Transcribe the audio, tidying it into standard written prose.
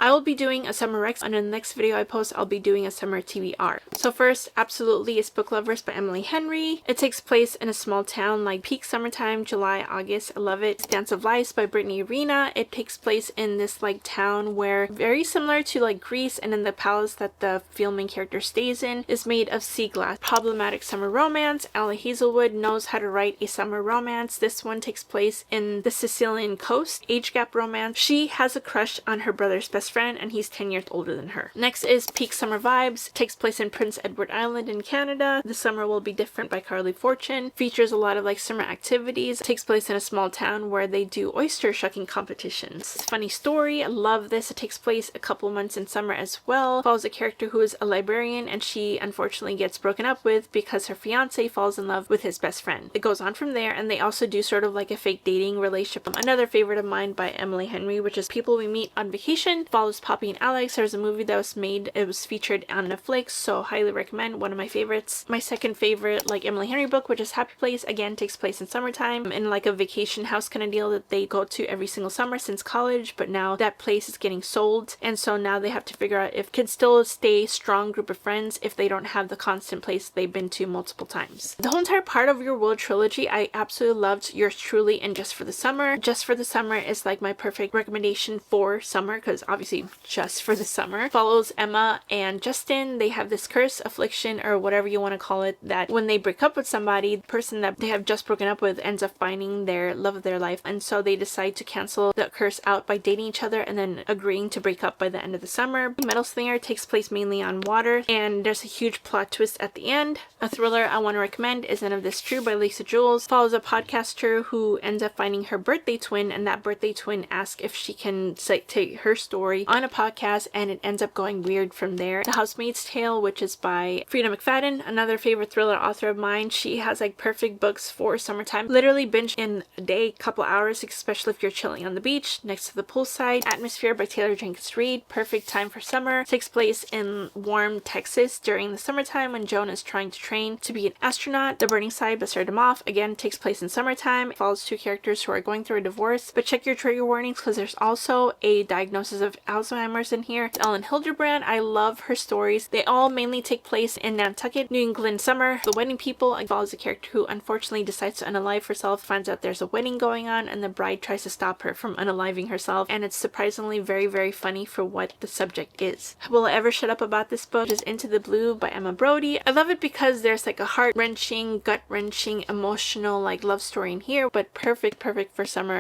I will be doing a summer Rex, and in the next video I post I'll be doing a summer TBR. So first, absolutely, is Book Lovers by Emily Henry. It takes place in a small town like peak summertime, July, August. I love it. Dance of Lice by Brittany Arena. It takes place in this like town where, very similar to like Greece, and in the palace that the female main character stays in is made of sea glass. Problematic summer romance. Allie Hazelwood knows how to write a summer romance. This one takes place in the Sicilian coast. Age gap romance. She has a crush on her brother's best friend, and he's 10 years older than her. Next is Peak Summer Vibes. Takes place in Prince Edward Island in Canada. The Summer Will Be Different by Carly Fortune. Features a lot of like summer activities. Takes place in a small town where they do oyster shucking competitions. It's a funny story. I love this. It takes place a couple months in summer as well. Follows a character who is a librarian, and she unfortunately gets broken up with because her fiance falls in love with his best friend. It goes on from there, and they also do sort of like a fake dating relationship. Another favorite of mine by Emily Henry, which is People We Meet on Vacation. Follows Poppy and Alex. There's a movie that was made. It was featured on Netflix, so highly recommend. One of my favorites. My second favorite like Emily Henry book, which is Happy Place, again takes place in summertime in like a vacation house kind of deal that they go to every single summer since college, but now that place is getting sold, and so now they have to figure out if kids still stay strong group of friends if they don't have the constant place they've been to multiple times. The whole entire Part of Your World trilogy I absolutely loved. Yours truly and Just for the Summer. Just for the Summer is like my perfect recommendation for summer, because obviously just for the summer. Follows Emma and Justin. They have this curse, affliction, or whatever you want to call it, that when they break up with somebody, the person that they have just broken up with ends up finding their love of their life, and so they decide to cancel the curse out by dating each other and then agreeing to break up by the end of the summer. Metal Slinger takes place mainly on water, and there's a huge plot twist at the end. A thriller I want to recommend is None of This True by Lisa Jules. Follows a podcaster who ends up finding her birthday twin, and that birthday twin asks if she can take her story on a podcast, and it ends up going weird from there. The Housemaid's Tale, which is by Frida McFadden, another favorite thriller author of mine. She has like perfect books for summertime. Literally binge in a day, couple hours, especially if you're chilling on the beach next to the poolside. Atmosphere by Taylor Jenkins Reid, perfect time for summer. Takes place in warm Texas during the summertime when Joan is trying to train to be an astronaut. The Burning Side by Sarah DeMoff, again takes place in summertime. It follows two characters who are going through a divorce, but check your trigger warnings because there's also a diagnosis of Alzheimer's in here. It's Ellen Hildebrand. I love her stories. They all mainly take place in Nantucket, New England summer. The Wedding People follows a character who unfortunately decides to unalive herself, finds out there's a wedding going on, and the bride tries to stop her from unaliving herself, and it's surprisingly very, very funny for what the subject is. Will I Ever Shut Up About This Book is Into the Blue by Emma Brody. I love it because there's like a heart-wrenching, gut-wrenching, emotional like love story in here, but perfect for summer.